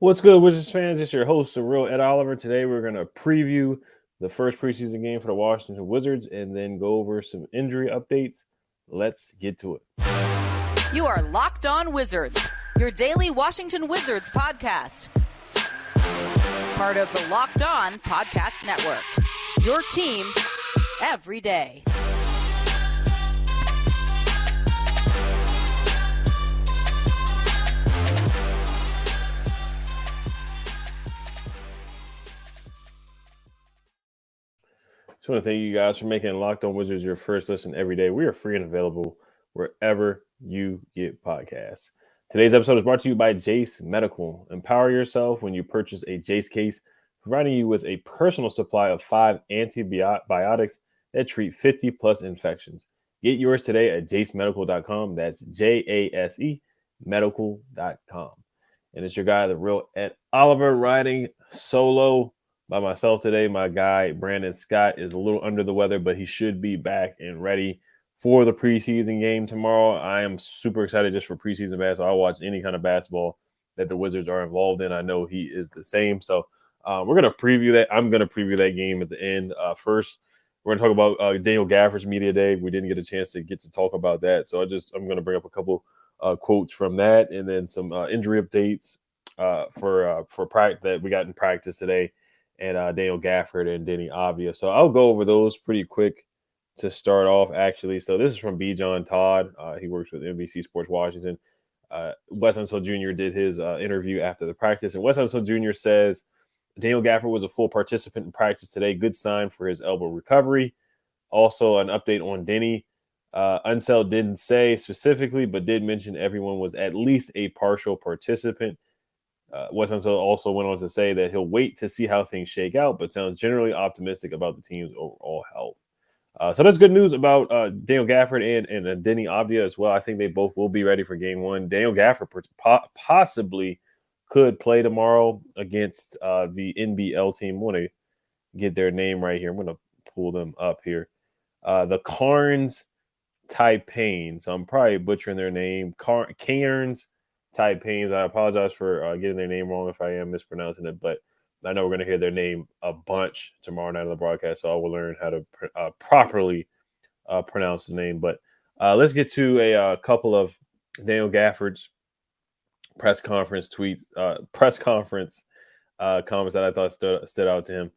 What's good, Wizards fans? It's your host, the real Ed Oliver. Today, we're going to preview the first preseason game for the Washington Wizards and then go over some injury updates. Let's get to it. You are Locked On Wizards, your daily Washington Wizards podcast. Part of the Locked On Podcast Network, your team every day. Just want to thank you guys for making Locked On Wizards your first listen every day. We are free and available wherever you get podcasts. Today's episode is brought to you by Jase Medical. Empower yourself when you purchase a Jase case, providing you with a personal supply of 5 antibiotics that treat 50-plus infections. Get yours today at jasemedical.com. That's Jase medical.com. And it's your guy, the real Ed Oliver, riding solo by myself today. My guy, Brandon Scott, is a little under the weather, but he should be back and ready for the preseason game tomorrow. I am super excited just for preseason basketball. I'll watch any kind of basketball that the Wizards are involved in. I know he is the same. So we're going to preview that. I'm going to preview that game at the end. First, we're going to talk about Daniel Gafford's media day. We didn't get a chance to get to talk about that. So I'm going to bring up a couple quotes from that and then some injury updates for practice that we got in practice today. And Daniel Gafford and Denny Avdia. So I'll go over those pretty quick to start off, actually. So this is from B. John Todd. He works with NBC Sports Washington. Wes Unseld Jr. did his interview after the practice. And Wes Unseld Jr. says, Daniel Gafford was a full participant in practice today. Good sign for his elbow recovery. Also, an update on Denny. Unseld didn't say specifically, but did mention everyone was at least a partial participant. Wes Unseld also went on to say that he'll wait to see how things shake out, but sounds generally optimistic about the team's overall health. So that's good news about Daniel Gafford and Denny Avdia as well. I think they both will be ready for game one. Daniel Gafford possibly could play tomorrow against the NBL team. I want to get their name right here. I'm going to pull them up here. The Cairns Taipans. So I'm probably butchering their name. Cairns Taipans. I apologize for getting their name wrong if I am mispronouncing it, but I know we're going to hear their name a bunch tomorrow night on the broadcast, so I will learn how to properly pronounce the name. But let's get to a couple of Daniel Gafford's press conference comments that I thought stood out to him.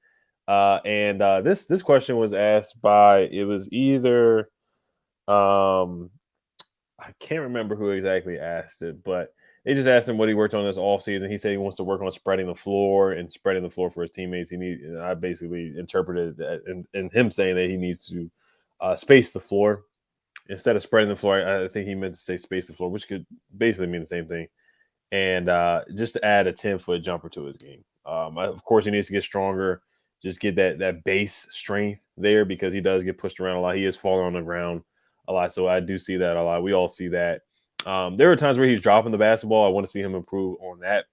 This question was asked by, it was either I can't remember who exactly asked it, but they just asked him what he worked on this offseason. He said he wants to work on spreading the floor for his teammates. I basically interpreted that in him saying that he needs to space the floor instead of spreading the floor. I think he meant to say space the floor, which could basically mean the same thing. And just to add a 10-foot jumper to his game. Of course, he needs to get stronger, just get that base strength there because he does get pushed around a lot. He is falling on the ground a lot, so I do see that a lot. We all see that. There are times where he's dropping the basketball. I want to see him improve on that.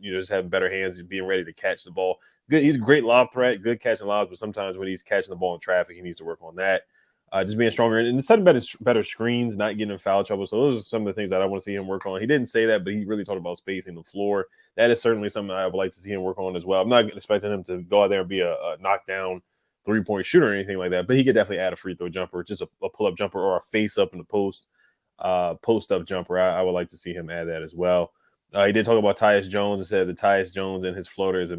Just having better hands and being ready to catch the ball. Good. He's a great lob threat, good catching lobs, but sometimes when he's catching the ball in traffic, he needs to work on that. Just being stronger and setting better screens, not getting in foul trouble. So those are some of the things that I want to see him work on. He didn't say that, but he really talked about spacing the floor. That is certainly something I would like to see him work on as well. I'm not expecting him to go out there and be a knockdown three-point shooter or anything like that, but he could definitely add a free throw jumper, just a pull-up jumper or a face-up in the post-up jumper. I would like to see him add that as well. He did talk about Tyus Jones and said that Tyus Jones and his floater is a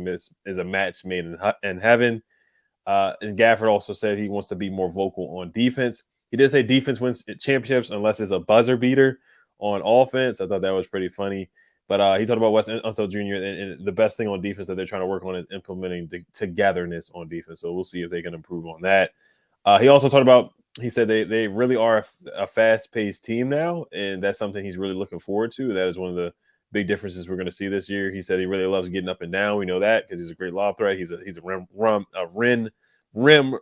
match made in heaven. And Gafford also said he wants to be more vocal on defense. He did say defense wins championships unless it's a buzzer beater on offense. I thought that was pretty funny. But he talked about Wes Unseld Jr. and the best thing on defense that they're trying to work on is implementing the togetherness on defense. So we'll see if they can improve on that. He also talked about, he said they really are a fast-paced team now, and that's something he's really looking forward to. That is one of the big differences we're going to see this year. He said he really loves getting up and down. We know that because he's a great lob threat. He's a rim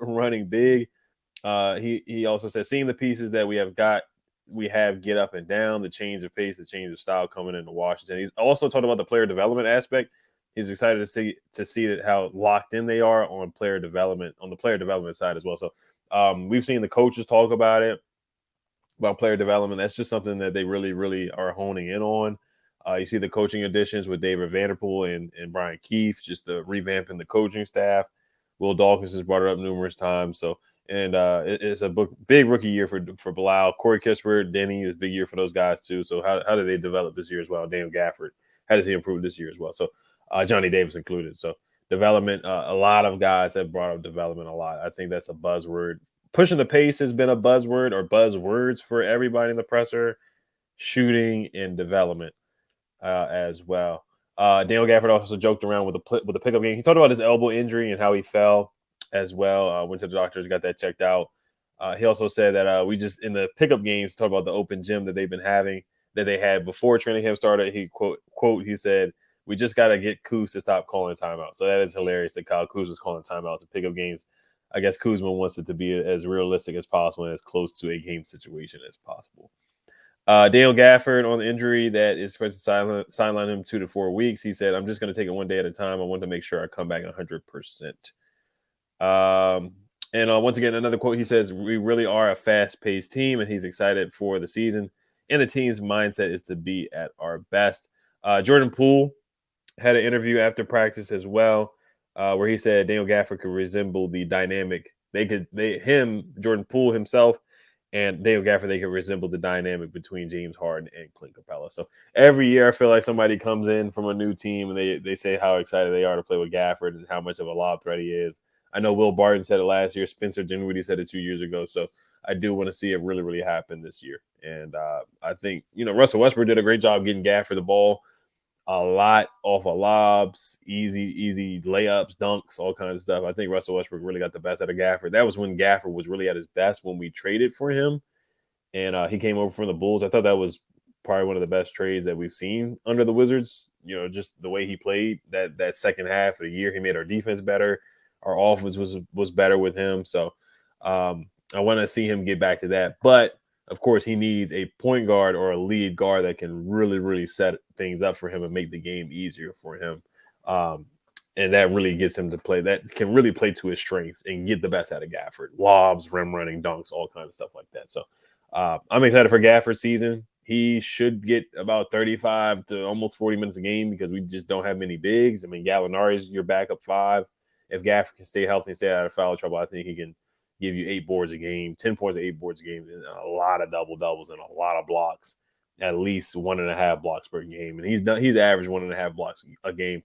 running big. He also said seeing the pieces that we have get up and down, the change of pace, the change of style coming into Washington. He's also talked about the player development aspect. He's excited to see that how locked in they are on player development, on the player development side as well. So we've seen the coaches talk about player development. That's just something that they really, really are honing in on. You see the coaching additions with David Vanderpool and Brian Keefe, just the revamping the coaching staff. Will Dawkins has brought it up numerous times. So, and it's a big rookie year for Bilal. Corey Kispert, Denny is a big year for those guys too. So how do they develop this year as well? Daniel Gafford, how does he improve this year as well? So Johnny Davis included. So development, a lot of guys have brought up development a lot. I think that's a buzzword. Pushing the pace has been a buzzword or buzzwords for everybody in the presser. Shooting and development as well. Daniel Gafford also joked around with the pickup game. He talked about his elbow injury and how he fell as well. Went to the doctors, got that checked out. He also said that we just in the pickup games talked about the open gym that they've been having that they had before training camp started. He he said, "We just got to get Kuz to stop calling timeouts." So that is hilarious that Kyle Kuz was calling timeouts in pickup games. I guess Kuzma wants it to be as realistic as possible and as close to a game situation as possible. Daniel Gafford on the injury that is supposed to sideline him 2 to 4 weeks. He said, "I'm just going to take it one day at a time. I want to make sure I come back 100%. And once again, another quote, he says, "We really are a fast-paced team," and he's excited for the season. And the team's mindset is to be at our best. Jordan Poole had an interview after practice as well, where he said Daniel Gafford could resemble the dynamic. Jordan Poole himself, and Daniel Gafford, they could resemble the dynamic between James Harden and Clint Capella. So every year I feel like somebody comes in from a new team and they say how excited they are to play with Gafford and how much of a lob threat he is. I know Will Barton said it last year. Spencer Dinwiddie said it 2 years ago. So I do want to see it really, really happen this year. And I think, Russell Westbrook did a great job getting Gafford the ball a lot off of lobs, easy layups, dunks, all kinds of stuff. I think Russell Westbrook really got the best out of Gafford. That was when Gafford was really at his best when we traded for him. And he came over from the Bulls. I thought that was probably one of the best trades that we've seen under the Wizards. Just the way he played that second half of the year, he made our defense better. Our offense was better with him. So I want to see him get back to that. But of course, he needs a point guard or a lead guard that can really, really set things up for him and make the game easier for him. And that really gets him to play. That can really play to his strengths and get the best out of Gafford. Lobs, rim running, dunks, all kinds of stuff like that. So I'm excited for Gafford's season. He should get about 35 to almost 40 minutes a game because we just don't have many bigs. I mean, Gallinari's your backup 5. If Gafford can stay healthy and stay out of foul trouble, I think he can give you 8 boards a game, 10 points, 8 boards a game, and a lot of double-doubles and a lot of blocks, at least 1.5 blocks per game. And he's averaged 1.5 blocks a game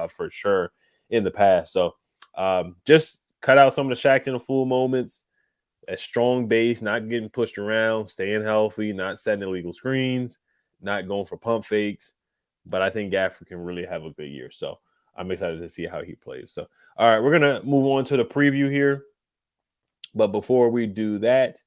for sure in the past. So just cut out some of the Shaqtin' a Fool moments, a strong base, not getting pushed around, staying healthy, not setting illegal screens, not going for pump fakes. But I think Gafford can really have a good year. So I'm excited to see how he plays. So, all right, we're going to move on to the preview here. But before we do that,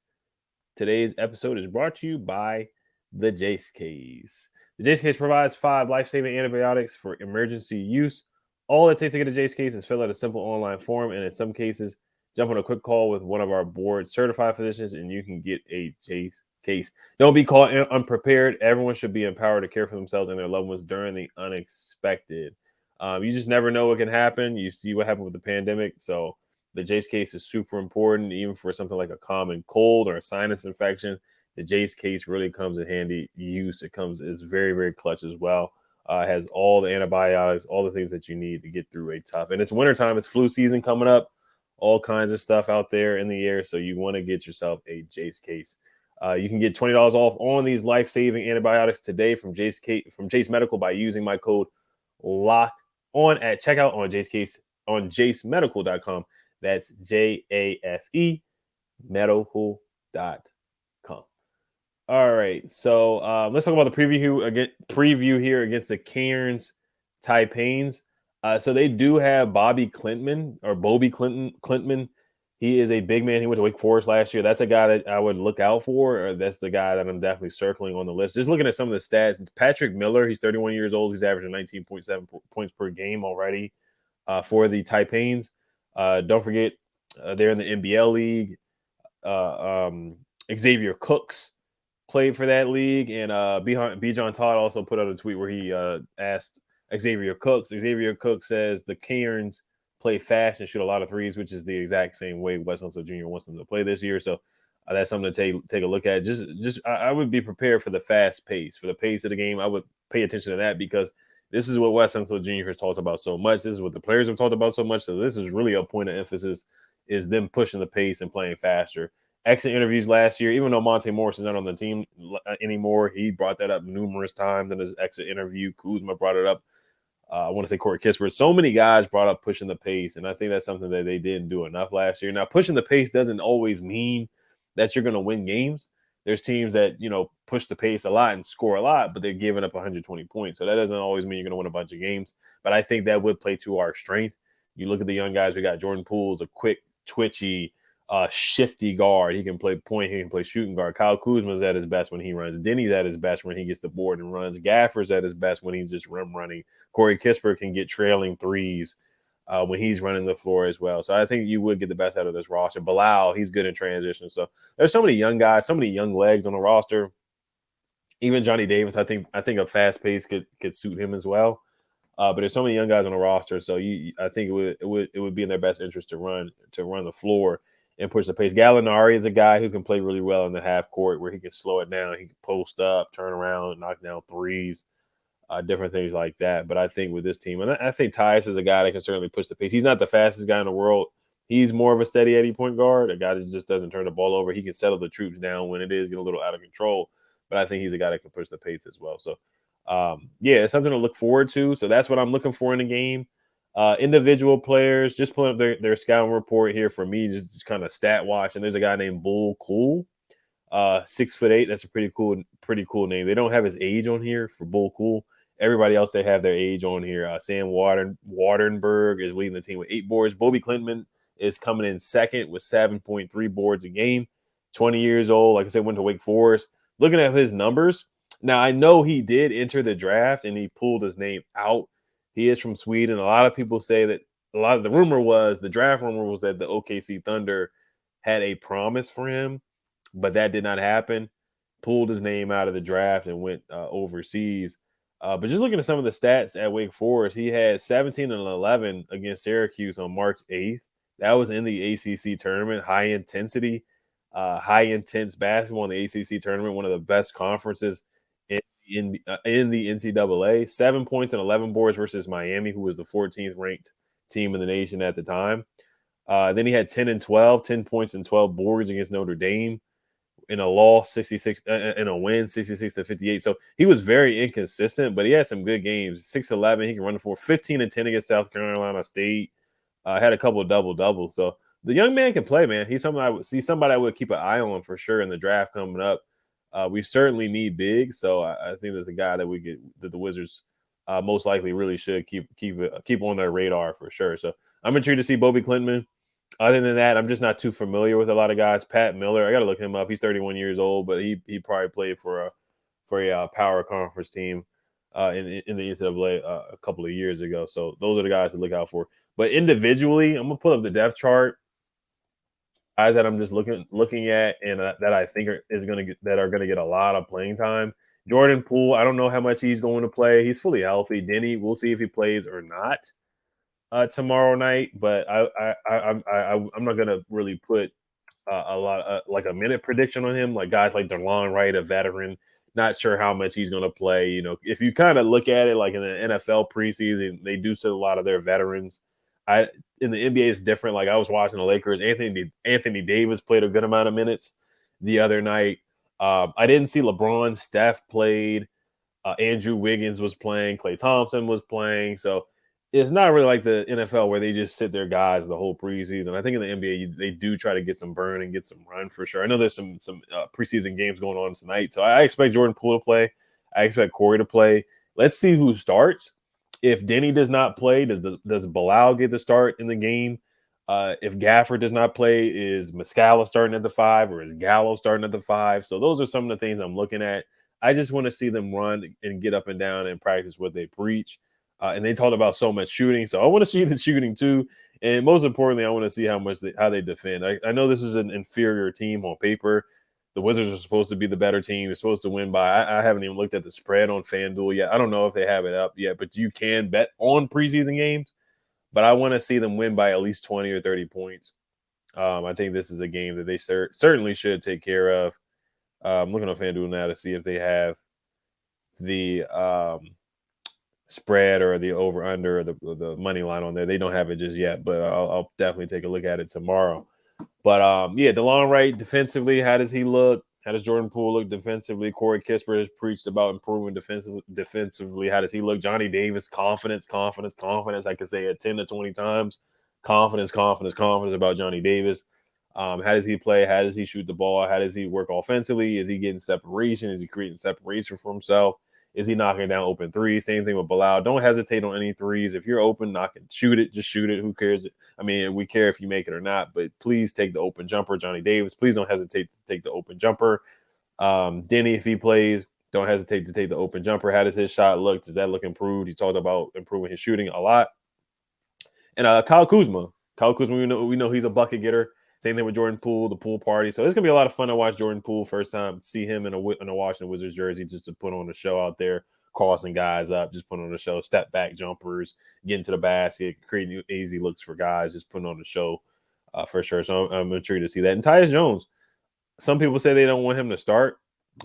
today's episode is brought to you by the Jase Case. The Jase Case provides 5 life-saving antibiotics for emergency use. All it takes to get a Jase Case is fill out a simple online form, and in some cases, jump on a quick call with one of our board-certified physicians, and you can get a Jase Case. Don't be caught unprepared. Everyone should be empowered to care for themselves and their loved ones during the unexpected. You just never know what can happen. You see what happened with the pandemic, so the Jase Case is super important, even for something like a common cold or a sinus infection. The Jase Case really comes in handy use. Is very, very clutch as well. It has all the antibiotics, all the things that you need to get through a tough. And it's wintertime. It's flu season coming up. All kinds of stuff out there in the air. So you want to get yourself a Jase Case. You can get $20 off on these life-saving antibiotics today from Jase Medical by using my code LOCKED ON at checkout on jasemedical.com. That's JASE medical.com. All right, so let's talk about the preview here against the Cairns Taipans. So they do have Bobby Klintman. He is a big man. He went to Wake Forest last year. That's a guy that I would look out for. Or that's the guy that I'm definitely circling on the list. Just looking at some of the stats, Patrick Miller, he's 31 years old. He's averaging 19.7 points per game already for the Taipans. Don't forget, they're in the NBL league. Xavier Cooks played for that league, and Bijan Todd also put out a tweet where he asked Xavier Cooks. Xavier Cooks says the Cairns play fast and shoot a lot of threes, which is the exact same way Wes Unseld Jr. wants them to play this year. So That's something to take a look at. I would be prepared for the fast pace, for the pace of the game. I would pay attention to that because this is what Wes Unseld Jr. has talked about so much. This is what the players have talked about so much. So this is really a point of emphasis, is them pushing the pace and playing faster. Exit interviews last year, even though Monte Morris is not on the team anymore, he brought that up numerous times in his exit interview. Kuzma brought it up. I want to say Corey Kispert. So many guys brought up pushing the pace, and I think that's something that they didn't do enough last year. Now, pushing the pace doesn't always mean that you're going to win games. There's teams that, push the pace a lot and score a lot, but they're giving up 120 points. So that doesn't always mean you're going to win a bunch of games. But I think that would play to our strength. You look at the young guys we got. Jordan Poole's a quick, twitchy, shifty guard. He can play point. He can play shooting guard. Kyle Kuzma's at his best when he runs. Denny's at his best when he gets the board and runs. Gafford's at his best when he's just running. Corey Kispert can get trailing threes when he's running the floor as well. So I think you would get the best out of this roster. Bilal, he's good in transition. So there's so many young guys, so many young legs on the roster. Even Johnny Davis, I think a fast pace could suit him as well. But there's so many young guys on the roster, so I think it would be in their best interest to run the floor and push the pace. Gallinari is a guy who can play really well in the half court, where he can slow it down. He can post up, turn around, knock down threes, different things like that. But I think with this team, and I think Tyus is a guy that can certainly push the pace. He's not the fastest guy in the world. He's more of a steady Eddie point guard, a guy that just doesn't turn the ball over. He can settle the troops down when it is getting a little out of control. But I think he's a guy that can push the pace as well. So, it's something to look forward to. So that's what I'm looking for in the game. Individual players, just pulling up their scouting report here for me, just kind of stat watch. And there's a guy named Bull Cool, 6'8". That's a pretty cool name. They don't have his age on here for Bull Cool. Everybody else, they have their age on here. Sam Wadenberg is leading the team with 8 boards. Bobby Klintman is coming in second with 7.3 boards a game. 20 years old. Like I said, went to Wake Forest. Looking at his numbers, now I know he did enter the draft and he pulled his name out. He is from Sweden. A lot of people say that the draft rumor was that the OKC Thunder had a promise for him, but that did not happen. Pulled his name out of the draft and went overseas. But just looking at some of the stats at Wake Forest, he had 17 and 11 against Syracuse on March 8th. That was in the ACC tournament, high intensity, high intense basketball in the ACC tournament, one of the best conferences in the NCAA. 7 points and 11 boards versus Miami, who was the 14th ranked team in the nation at the time. Then he had 10 points and 12 boards against Notre Dame in a loss, 66 in a win, 66-58. So he was very inconsistent, but he had some good games. 6'11", he can run the floor. 15 and 10 against South Carolina State. Had a couple of double-doubles. So the young man can play, man. He's somebody I would keep an eye on for sure in the draft coming up. We certainly need big, so I think there's a guy that the Wizards most likely really should keep on their radar for sure. So I'm intrigued to see Bobby Klintman. Other than that, I'm just not too familiar with a lot of guys. Pat Miller, I got to look him up. He's 31 years old, but he probably played for a power conference team in the NCAA a couple of years ago. So those are the guys to look out for. But individually, I'm gonna pull up the depth chart. Guys that I'm just looking at and that I think are gonna get a lot of playing time. Jordan Poole, I don't know how much he's going to play. He's fully healthy. Denny, we'll see if he plays or not tomorrow night. But I'm not gonna really put a lot like a minute prediction on him. Like guys like DeLon Wright, a veteran, not sure how much he's gonna play. You know, if you kind of look at it like in the NFL preseason, they do sit a lot of their veterans. In the NBA, it's different. Like I was watching the Lakers. Anthony Davis played a good amount of minutes the other night. I didn't see LeBron. Steph played. Andrew Wiggins was playing. Klay Thompson was playing. So it's not really like the NFL where they just sit their guys the whole preseason. I think in the NBA, they do try to get some burn and get some run for sure. I know there's some preseason games going on tonight. So I expect Jordan Poole to play. I expect Corey to play. Let's see who starts. If Denny does not play, does Bilal get the start in the game? If Gafford does not play, is Muscala starting at the 5 or is Gallo starting at the 5? So those are some of the things I'm looking at. I just want to see them run and get up and down and practice what they preach. And they talked about so much shooting. So I want to see the shooting too. And most importantly, I want to see how they defend. I know this is an inferior team on paper. The Wizards are supposed to be the better team. They're supposed to win by. I haven't even looked at the spread on FanDuel yet. I don't know if they have it up yet, but you can bet on preseason games. But I want to see them win by at least 20 or 30 points. I think this is a game that they certainly should take care of. I'm looking on FanDuel now to see if they have the spread or the over-under or the money line on there. They don't have it just yet, but I'll definitely take a look at it tomorrow. But, DeLon Wright, defensively, how does he look? How does Jordan Poole look defensively? Corey Kispert has preached about improving defensively. How does he look? Johnny Davis, confidence. I could say it 10 to 20 times. Confidence about Johnny Davis. How does he play? How does he shoot the ball? How does he work offensively? Is he getting separation? Is he creating separation for himself? Is he knocking down open threes? Same thing with Bilal. Don't hesitate on any threes. If you're open, shoot it. Just shoot it. Who cares? I mean, we care if you make it or not, but please take the open jumper. Johnny Davis, please don't hesitate to take the open jumper. Denny, if he plays, don't hesitate to take the open jumper. How does his shot look? Does that look improved? He talked about improving his shooting a lot. And Kyle Kuzma, we know he's a bucket getter. Same thing with Jordan Poole, the pool party. So it's going to be a lot of fun to watch Jordan Poole first time, see him in a Washington Wizards jersey, just to put on a show out there, crossing guys up, just putting on a show, step back jumpers, getting to the basket, creating easy looks for guys, just putting on the show for sure. So I'm intrigued to see that. And Tyus Jones, some people say they don't want him to start,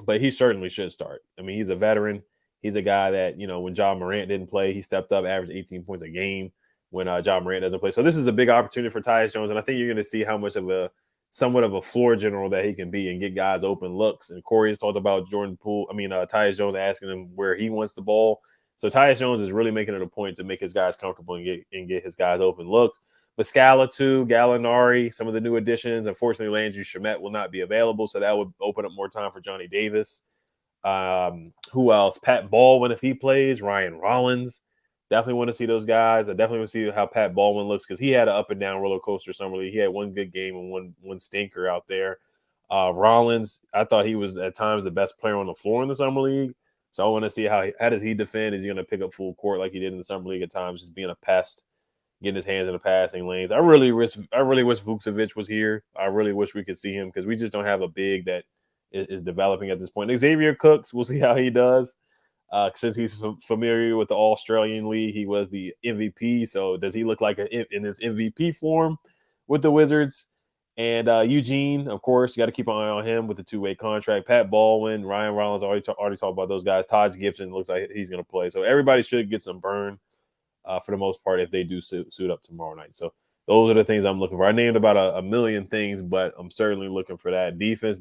but he certainly should start. I mean, he's a veteran. He's a guy that, when Ja Morant didn't play, he stepped up, averaged 18 points a game when Ja Morant doesn't play. So this is a big opportunity for Tyus Jones, and I think you're going to see how much of somewhat of a floor general that he can be and get guys open looks. And Corey has talked about Tyus Jones asking him where he wants the ball. So Tyus Jones is really making it a point to make his guys comfortable and get his guys open looks. But Scala too, Gallinari, some of the new additions. Unfortunately, Landry Shamet will not be available, so that would open up more time for Johnny Davis. Who else? Pat Baldwin, if he plays. Ryan Rollins. Definitely want to see those guys. I definitely want to see how Pat Baldwin looks because he had an up and down roller coaster summer league. He had one good game and one stinker out there. Rollins, I thought he was at times the best player on the floor in the summer league. So I want to see how does he defend? Is he going to pick up full court like he did in the summer league at times, just being a pest, getting his hands in the passing lanes? I really wish Vucevic was here. I really wish we could see him because we just don't have a big that is developing at this point. Xavier Cooks, we'll see how he does. Since he's familiar with the Australian League, he was the MVP. So does he look like in his MVP form with the Wizards? And Eugene, of course, you got to keep an eye on him with the two-way contract. Pat Baldwin, Ryan Rollins, already talked about those guys. Taj Gibson looks like he's going to play. So everybody should get some burn for the most part if they do suit up tomorrow night. So those are the things I'm looking for. I named about a million things, but I'm certainly looking for that defense.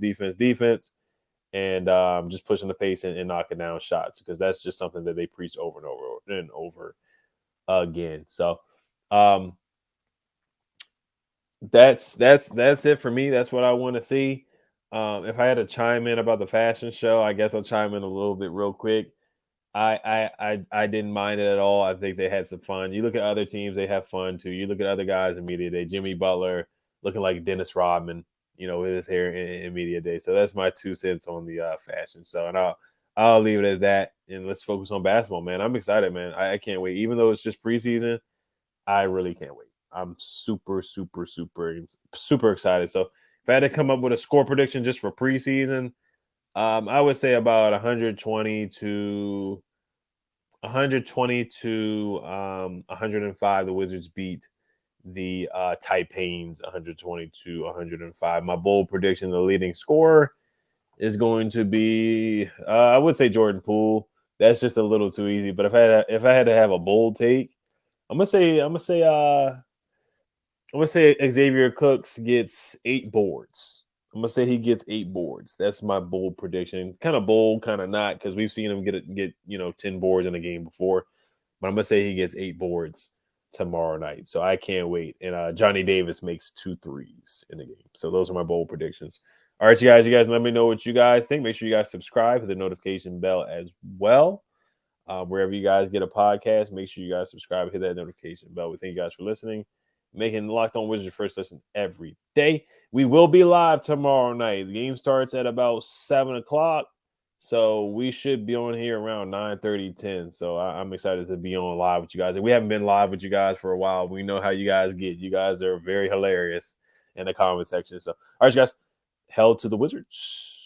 And just pushing the pace and knocking down shots because that's just something that they preach over and over again. So that's it for me. That's what I want to see. If I had to chime in about the fashion show, I guess I'll chime in a little bit real quick. I didn't mind it at all. I think they had some fun. You look at other teams, they have fun too. You look at other guys in media day, Jimmy Butler looking like Dennis Rodman, with his hair in media day. So that's my 2 cents on the fashion show. And I'll leave it at that. And let's focus on basketball, man. I'm excited, man. I can't wait. Even though it's just preseason, I really can't wait. I'm super excited. So if I had to come up with a score prediction just for preseason, I would say about 120 to 105. The Wizards beat the Taipans 120 to 105. My bold prediction, the leading scorer is going to be I would say Jordan Poole. That's just a little too easy. But if I had to have a bold take, I'm gonna say Xavier Cooks gets 8 boards. I'm gonna say he gets 8 boards. That's my bold prediction. Kind of bold, kind of not, because we've seen him get 10 boards in a game before. But I'm gonna say he gets 8 boards tomorrow night. So I can't wait. And Johnny Davis makes 2 threes in the game. So those are my bold predictions. All right, you guys let me know what you guys think. Make sure you guys subscribe, hit the notification bell as well. Wherever you guys get a podcast, make sure you guys subscribe, hit that notification bell. We thank you guys for listening, making Locked On Wizards your first listen every day. We will be live tomorrow night. The game starts at about 7 o'clock. So we should be on here around 9:30, 10. So I'm excited to be on live with you guys. And we haven't been live with you guys for a while. We know how you guys get. You guys are very hilarious in the comment section. So, all right, you guys, hell to the Wizards.